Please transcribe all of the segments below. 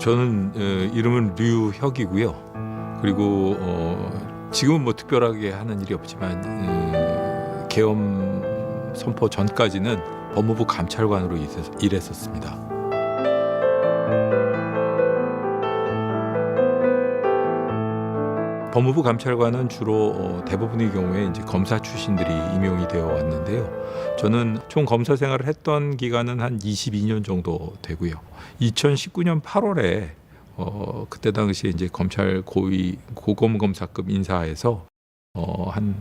저는 이름은 류혁이고요. 그리고 지금은 뭐 특별하게 하는 일이 없지만 계엄 선포 전까지는 법무부 감찰관으로 일했었습니다. 법무부 감찰관은 주로 대부분의 경우에 이제 검사 출신들이 임용이 되어 왔는데요. 저는 총 검사 생활을 했던 기간은 한 22년 정도 되고요. 2019년 8월에 그때 당시에 이제 검찰 고검 검사급 인사에서 한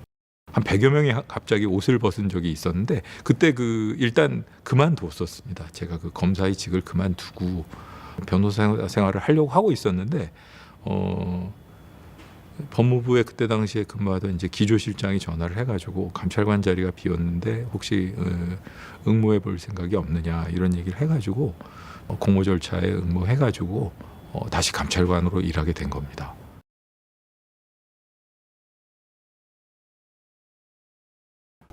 100여 명이 갑자기 옷을 벗은 적이 있었는데 그때 일단 그만뒀었습니다. 제가 그 검사의 직을 그만두고 변호사 생활을 하려고 하고 있었는데 법무부에 그때 당시에 근무하던 이제 기조실장이 전화를 해가지고 감찰관 자리가 비었는데 혹시 응모해 볼 생각이 없느냐 이런 얘기를 해가지고 공모 절차에 응모해가지고 다시 감찰관으로 일하게 된 겁니다.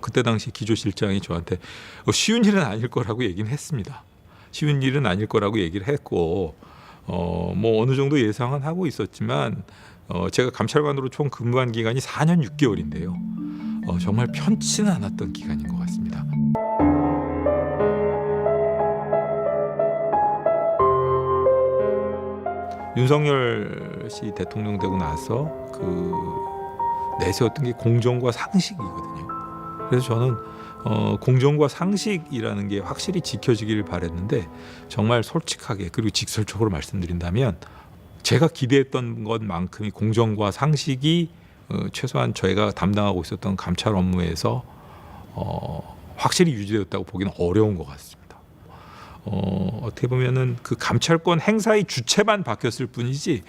그때 당시 기조실장이 저한테 쉬운 일은 아닐 거라고 얘기는 했습니다. 쉬운 일은 아닐 거라고 얘기를 했고 뭐 어느 정도 예상은 하고 있었지만 제가 감찰관으로 총 근무한 기간이 4년 6개월인데요. 정말 편치는 않았던 기간인 것 같습니다. 윤석열 씨 대통령 되고 나서 내세웠던 게 공정과 상식이거든요. 그래서 저는 공정과 상식이라는 게 확실히 지켜지기를 바랬는데 정말 솔직하게 그리고 직설적으로 말씀드린다면 제가 기대했던 것만큼의 공정과 상식이 최소한 저희가 담당하고 있었던 감찰 업무에서 확실히 유지되었다고 보기는 어려운 것 같습니다. 어떻게 보면은 그 감찰권 행사의 주체만 바뀌었을 뿐이지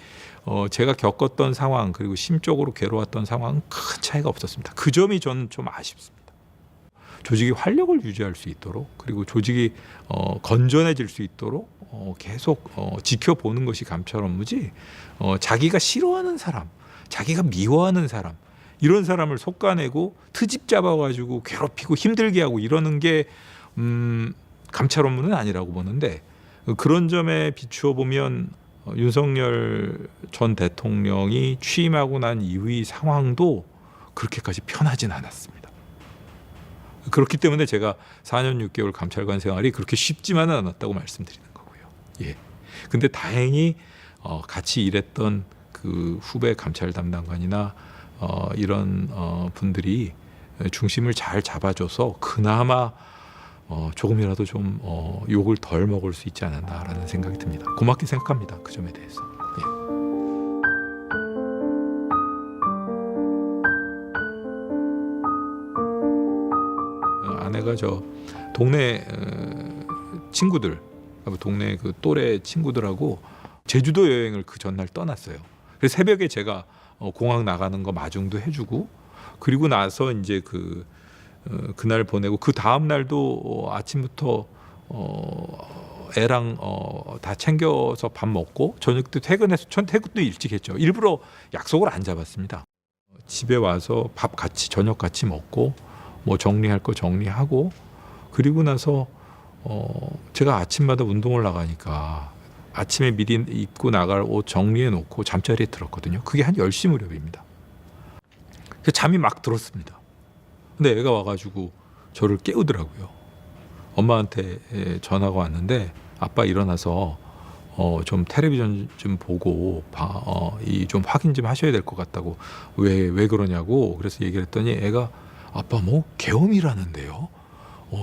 제가 겪었던 상황 그리고 심적으로 괴로웠던 상황은 큰 차이가 없었습니다. 그 점이 저는 좀 아쉽습니다. 조직이 활력을 유지할 수 있도록 그리고 조직이 건전해질 수 있도록 계속 지켜보는 것이 감찰 업무지 자기가 싫어하는 사람, 자기가 미워하는 사람 이런 사람을 속아내고 트집 잡아가지고 괴롭히고 힘들게 하고 이러는 게 감찰 업무는 아니라고 보는데 그런 점에 비추어 보면 윤석열 전 대통령이 취임하고 난 이후의 상황도 그렇게까지 편하진 않았습니다. 그렇기 때문에 제가 4년 6개월 감찰관 생활이 그렇게 쉽지만은 않았다고 말씀드리는 거고요. 예. 근데 다행히 같이 일했던 그 후배 감찰 담당관이나 이런 분들이 중심을 잘 잡아줘서 그나마 조금이라도 좀 욕을 덜 먹을 수 있지 않았나라는 생각이 듭니다. 고맙게 생각합니다. 그 점에 대해서. 예. 아내가 저 동네 친구들, 동네 그 또래 친구들하고 제주도 여행을 그 전날 떠났어요. 그래서 새벽에 제가 공항 나가는 거 마중도 해주고 그리고 나서 이제 그날 보내고 그 다음 날도 아침부터 애랑 다 챙겨서 밥 먹고 저녁 때 퇴근해서 퇴근도 일찍 했죠. 일부러 약속을 안 잡았습니다. 집에 와서 밥 같이 저녁 같이 먹고 뭐 정리할 거 정리하고 그리고 나서 제가 아침마다 운동을 나가니까 아침에 미리 입고 나갈 옷 정리해 놓고 잠자리에 들었거든요. 그게 한 10시 무렵입니다. 그래서 잠이 막 들었습니다. 근데 애가 와가지고 저를 깨우더라고요. 엄마한테 전화가 왔는데 아빠 일어나서 좀 텔레비전 좀 보고 좀 확인 좀 하셔야 될 것 같다고 왜 그러냐고 그래서 얘기를 했더니 애가 아빠 뭐 계엄이라는데요.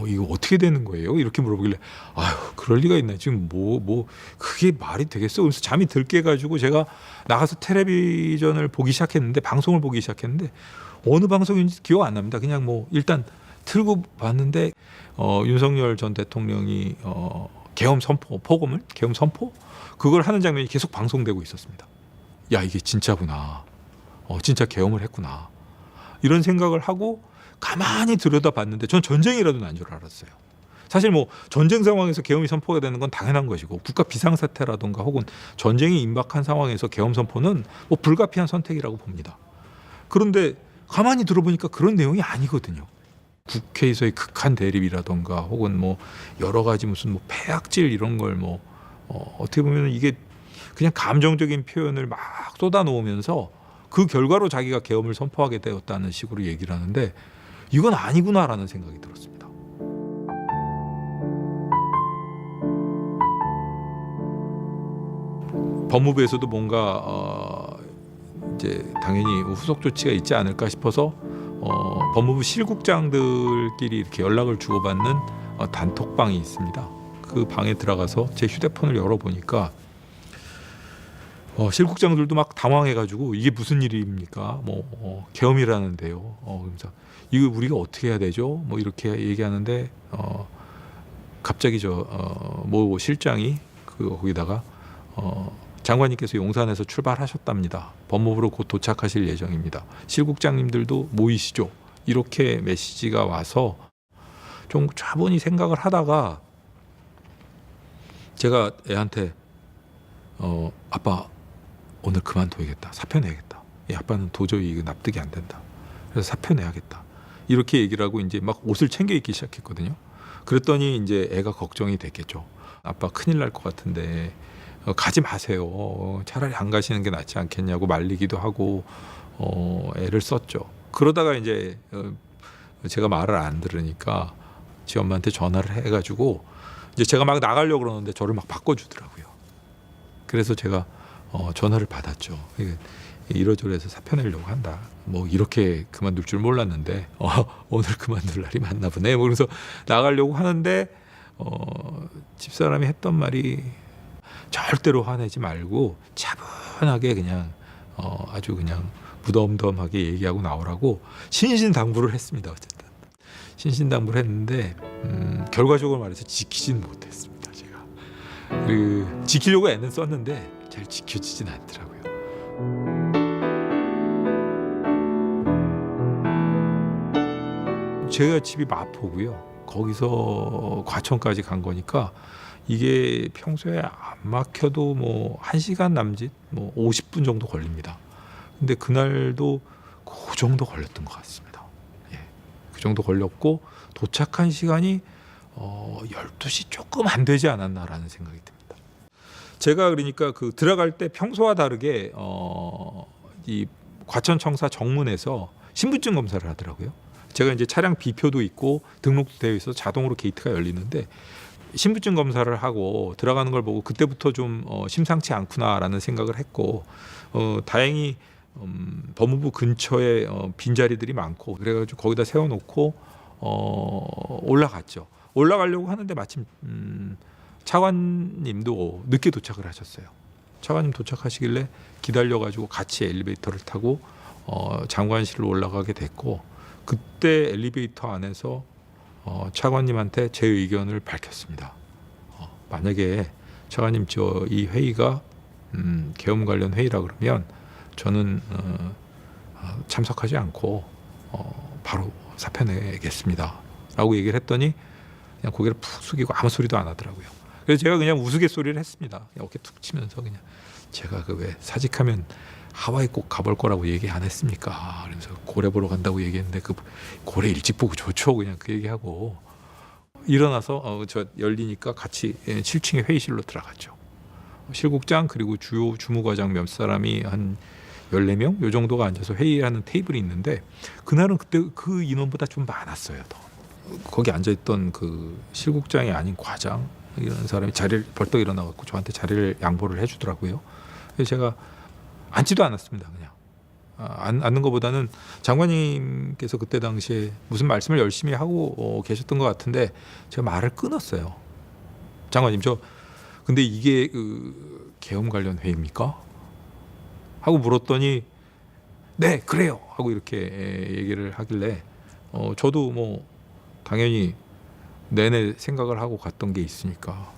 이거 어떻게 되는 거예요? 이렇게 물어보길래 아유 그럴 리가 있나 지금 뭐 그게 말이 되겠어? 그래서 잠이 들 깨 가지고 제가 나가서 텔레비전을 보기 시작했는데 방송을 보기 시작했는데 어느 방송인지 기억 안 납니다. 그냥 뭐 일단 틀고 봤는데 윤석열 전 대통령이 계엄 선포 계엄 선포 그걸 하는 장면이 계속 방송되고 있었습니다. 야 이게 진짜구나. 진짜 계엄을 했구나. 이런 생각을 하고 가만히 들여다봤는데 전 전쟁이라도 난 줄 알았어요. 사실 뭐 전쟁 상황에서 계엄이 선포가 되는 건 당연한 것이고 국가 비상사태라든가 혹은 전쟁이 임박한 상황에서 계엄 선포는 뭐 불가피한 선택이라고 봅니다. 그런데 가만히 들어보니까 그런 내용이 아니거든요. 국회에서의 극한 대립이라든가 혹은 뭐 여러 가지 무슨 뭐 폐악질 이런 걸 어떻게 보면 이게 그냥 감정적인 표현을 막 쏟아놓으면서 그 결과로 자기가 계엄을 선포하게 되었다는 식으로 얘기를 하는데 이건 아니구나라는 생각이 들었습니다. 법무부에서도 뭔가 이제 당연히 후속 조치가 있지 않을까 싶어서 법무부 실국장들끼리 이렇게 연락을 주고받는 단톡방이 있습니다. 그 방에 들어가서 제 휴대폰을 열어보니까 실국장들도 막 당황해가지고 이게 무슨 일입니까? 계엄이라는데요. 그래서 이거 우리가 어떻게 해야 되죠? 뭐 이렇게 얘기하는데 갑자기 모 실장이 거기다가 장관님께서 용산에서 출발하셨답니다. 법무부로 곧 도착하실 예정입니다. 실국장님들도 모이시죠. 이렇게 메시지가 와서 좀 차분히 생각을 하다가 제가 애한테 아빠 오늘 그만둬야겠다. 사표 내야겠다. 아빠는 도저히 이거 납득이 안 된다. 그래서 사표 내야겠다. 이렇게 얘기를 하고 이제 막 옷을 챙겨 입기 시작했거든요. 그랬더니 이제 애가 걱정이 됐겠죠. 아빠 큰일 날 것 같은데 가지 마세요. 차라리 안 가시는 게 낫지 않겠냐고 말리기도 하고 애를 썼죠. 그러다가 이제 제가 말을 안 들으니까 지 엄마한테 전화를 해가지고 이제 제가 막 나가려고 그러는데 저를 막 바꿔주더라고요. 그래서 제가 전화를 받았죠. 이러저러해서 사표 내려고 한다. 뭐 이렇게 그만둘 줄 몰랐는데 오늘 그만둘 날이 맞나 보네. 뭐 그래서 나가려고 하는데 집사람이 했던 말이 절대로 화내지 말고 차분하게 그냥 아주 그냥 무덤덤하게 얘기하고 나오라고 신신당부를 했습니다. 어쨌든 신신당부를 했는데 결과적으로 말해서 지키지는 못했습니다. 제가 지키려고 애는 썼는데 잘 지켜지진 않더라고요. 제가 집이 마포고요. 거기서 과천까지 간 거니까 이게 평소에 안 막혀도 뭐 1시간 남짓 50분 정도 걸립니다. 근데 그날도 그 정도 걸렸던 것 같습니다. 그 정도 걸렸고 도착한 시간이 12시 조금 안 되지 않았나라는 생각이 듭니다. 제가 그러니까 들어갈 때 평소와 다르게 이 과천청사 정문에서 신분증 검사를 하더라고요. 제가 이제 차량 비표도 있고 등록도 되어 있어서 자동으로 게이트가 열리는데 신분증 검사를 하고 들어가는 걸 보고 그때부터 좀 심상치 않구나라는 생각을 했고 다행히 법무부 근처에 빈자리들이 많고 그래가지고 거기다 세워놓고 올라갔죠. 올라가려고 하는데 마침 차관님도 늦게 도착을 하셨어요. 차관님 도착하시길래 기다려가지고 같이 엘리베이터를 타고 장관실로 올라가게 됐고 그때 엘리베이터 안에서 차관님한테 제 의견을 밝혔습니다. 만약에 차관님 이 회의가 계엄 관련 회의라 그러면 저는 참석하지 않고 바로 사표 내겠습니다. 라고 얘기를 했더니 그냥 고개를 푹 숙이고 아무 소리도 안 하더라고요. 그래서 제가 그냥 우스갯소리를 했습니다. 어깨 툭 치면서 그냥 제가 왜 사직하면 하와이 꼭 가볼 거라고 얘기 안 했습니까? 그러면서 고래 보러 간다고 얘기했는데 고래 일찍 보고 좋죠. 그냥 그 얘기하고 일어나서 저 열리니까 같이 7층의 회의실로 들어갔죠. 실국장 그리고 주요 주무과장 몇 사람이 한 14명 요 정도가 앉아서 회의하는 테이블이 있는데 그날은 그때 그 인원보다 좀 많았어요. 더. 거기 앉아있던 그 실국장이 아닌 과장 이런 사람이 자리를 벌떡 일어나갖고 저한테 자리를 양보를 해주더라고요. 그래서 제가 앉지도 않았습니다. 그냥 앉는 것보다는 장관님께서 그때 당시에 무슨 말씀을 열심히 하고 계셨던 것 같은데 제가 말을 끊었어요. 장관님 근데 이게 계엄 관련 회의입니까? 하고 물었더니 네 그래요 하고 이렇게 얘기를 하길래 저도 뭐 당연히 내내 생각을 하고 갔던 게 있으니까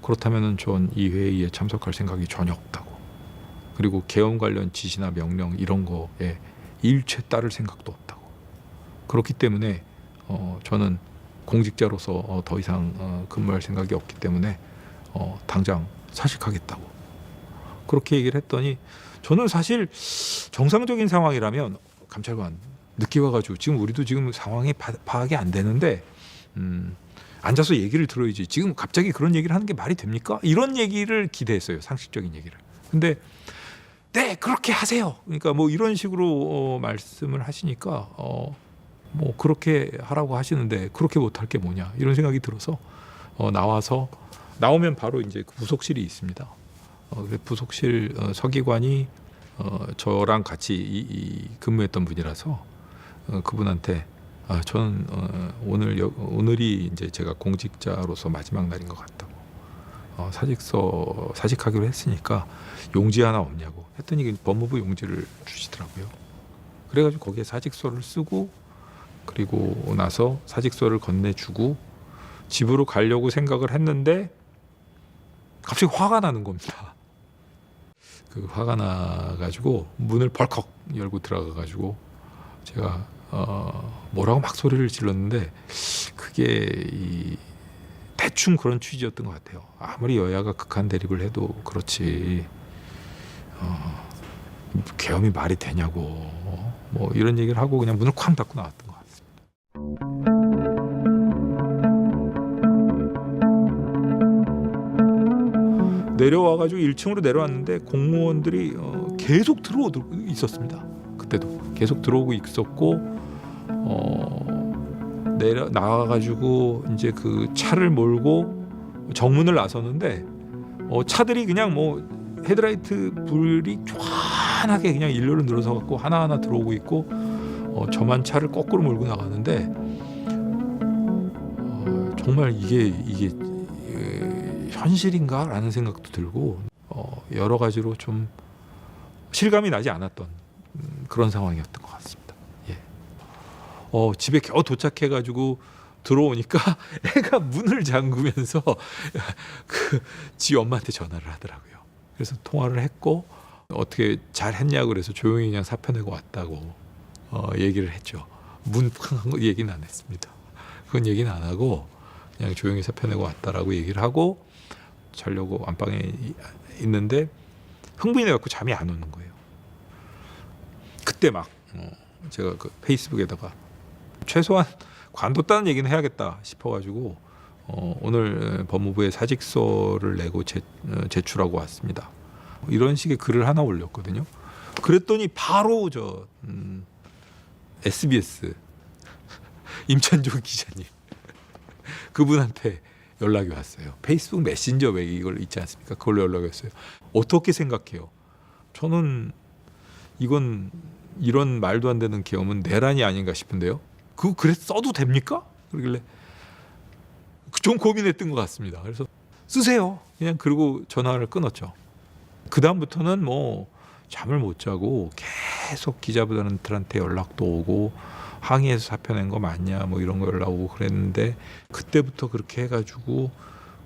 그렇다면은 전 이 회의에 참석할 생각이 전혀 없다고. 그리고 계엄 관련 지시나 명령 이런 거에 일체 따를 생각도 없다고. 그렇기 때문에 저는 공직자로서 더 이상 근무할 생각이 없기 때문에 당장 사직하겠다고. 그렇게 얘기를 했더니 저는 사실 정상적인 상황이라면 감찰관 늦게 와가지고 지금 우리도 지금 상황이 파악이 안 되는데 앉아서 얘기를 들어야지. 지금 갑자기 그런 얘기를 하는 게 말이 됩니까? 이런 얘기를 기대했어요. 상식적인 얘기를. 근데 네 그렇게 하세요. 그러니까 뭐 이런 식으로 말씀을 하시니까 뭐 그렇게 하라고 하시는데 그렇게 못할 게 뭐냐 이런 생각이 들어서 나오면 바로 이제 그 부속실이 있습니다. 부속실 서기관이 저랑 같이 근무했던 분이라서 그분한테 저는 오늘이 이제 제가 공직자로서 마지막 날인 것 같다고 사직하기로 했으니까 용지 하나 없냐고 했더니 법무부 용지를 주시더라고요. 그래가지고 거기에 사직서를 쓰고 그리고 나서 사직서를 건네주고 집으로 가려고 생각을 했는데 갑자기 화가 나는 겁니다. 그 화가 나가지고 문을 벌컥 열고 들어가가지고 제가 뭐라고 막 소리를 질렀는데 그게 대충 그런 취지였던 것 같아요. 아무리 여야가 극한 대립을 해도 그렇지 계엄이 말이 되냐고 뭐 이런 얘기를 하고 그냥 문을 쾅 닫고 나왔던 것 같습니다. 내려와가지고 1층으로 내려왔는데 공무원들이 계속 들어오고 있었습니다. 그때도 계속 들어오고 있었고 나와가지고 이제 그 차를 몰고 정문을 나섰는데 차들이 그냥 뭐 헤드라이트 불이 쫙하게 그냥 일렬로 늘어서 갖고 하나하나 들어오고 있고 저만 차를 거꾸로 몰고 나가는데 정말 이게 현실인가라는 생각도 들고 여러 가지로 좀 실감이 나지 않았던 그런 상황이었던 것 같습니다. 예. 집에 겨우 도착해가지고 들어오니까 애가 문을 잠그면서 지 엄마한테 전화를 하더라고요. 그래서 통화를 했고 어떻게 잘했냐고 그래서 조용히 그냥 사표 내고 왔다고 얘기를 했죠. 문팡한 거 얘기는 안 했습니다. 그건 얘기는 안 하고 그냥 조용히 사표 내고 왔다라고 얘기를 하고 자려고 안방에 있는데 흥분이 돼갖고 잠이 안 오는 거예요. 그때 막 제가 그 페이스북에다가 최소한 관뒀다는 얘기는 해야겠다 싶어가지고 오늘 법무부에 사직서를 내고 제출하고 왔습니다. 이런 식의 글을 하나 올렸거든요. 그랬더니 바로 SBS 임찬종 기자님 그분한테 연락이 왔어요. 페이스북 메신저 왜 이걸 있지 않습니까? 그걸로 연락이 왔어요. 어떻게 생각해요? 저는 이런 말도 안 되는 계엄은 내란이 아닌가 싶은데요. 그거 그래 써도 됩니까? 그러길래 좀 고민했던 것 같습니다. 그래서 쓰세요. 그냥 그리고 전화를 끊었죠. 그 다음부터는 뭐 잠을 못 자고 계속 기자분들한테 연락도 오고 항의해서 사표 낸 거 맞냐 뭐 이런 거 연락 오고 그랬는데 그때부터 그렇게 해가지고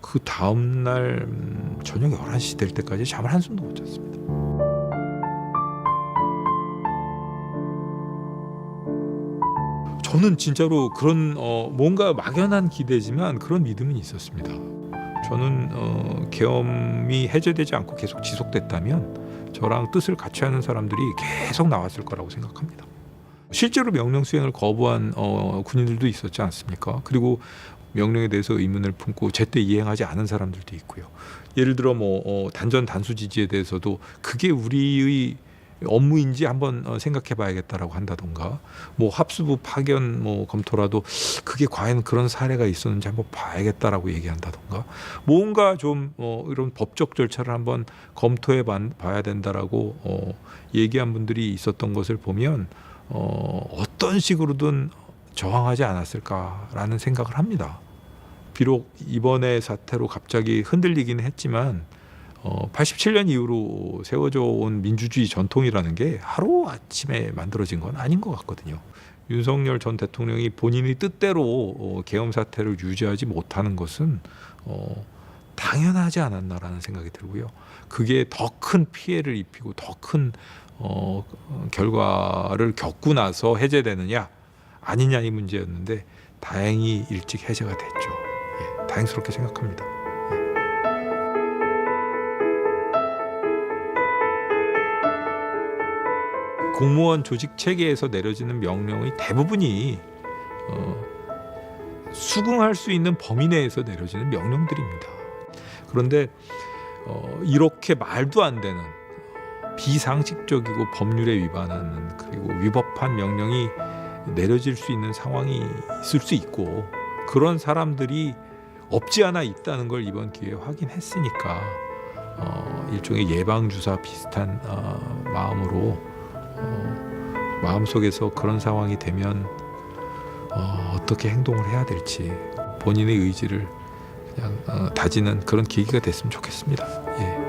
그 다음날 저녁 11시 될 때까지 잠을 한숨도 못 잤습니다. 저는 진짜로 그런 뭔가 막연한 기대지만 그런 믿음은 있었습니다. 저는 계엄이 해제되지 않고 계속 지속됐다면 저랑 뜻을 같이 하는 사람들이 계속 나왔을 거라고 생각합니다. 실제로 명령 수행을 거부한 군인들도 있었지 않습니까? 그리고 명령에 대해서 의문을 품고 제때 이행하지 않은 사람들도 있고요. 예를 들어 뭐 단전 단수 지지에 대해서도 그게 우리의 업무인지 한번 생각해봐야겠다라고 한다던가, 뭐 합수부 파견 뭐 검토라도 그게 과연 그런 사례가 있었는지 한번 봐야겠다라고 얘기한다던가, 뭔가 좀 이런 법적 절차를 한번 검토해 봐야 된다라고 얘기한 분들이 있었던 것을 보면 어떤 식으로든 저항하지 않았을까라는 생각을 합니다. 비록 이번의 사태로 갑자기 흔들리긴 했지만 87년 이후로 세워져 온 민주주의 전통이라는 게 하루아침에 만들어진 건 아닌 것 같거든요. 윤석열 전 대통령이 본인의 뜻대로 계엄 사태를 유지하지 못하는 것은 당연하지 않았나라는 생각이 들고요. 그게 더 큰 피해를 입히고 더 큰 결과를 겪고 나서 해제되느냐 아니냐 이 문제였는데 다행히 일찍 해제가 됐죠. 예, 다행스럽게 생각합니다. 공무원 조직 체계에서 내려지는 명령의 대부분이 수긍할 수 있는 범위 내에서 내려지는 명령들입니다. 그런데 이렇게 말도 안 되는 비상식적이고 법률에 위반하는 그리고 위법한 명령이 내려질 수 있는 상황이 있을 수 있고 그런 사람들이 없지 않아 있다는 걸 이번 기회에 확인했으니까 일종의 예방주사 비슷한 마음으로 마음속에서 그런 상황이 되면 어떻게 행동을 해야 될지 본인의 의지를 그냥 다지는 그런 계기가 됐으면 좋겠습니다. 예.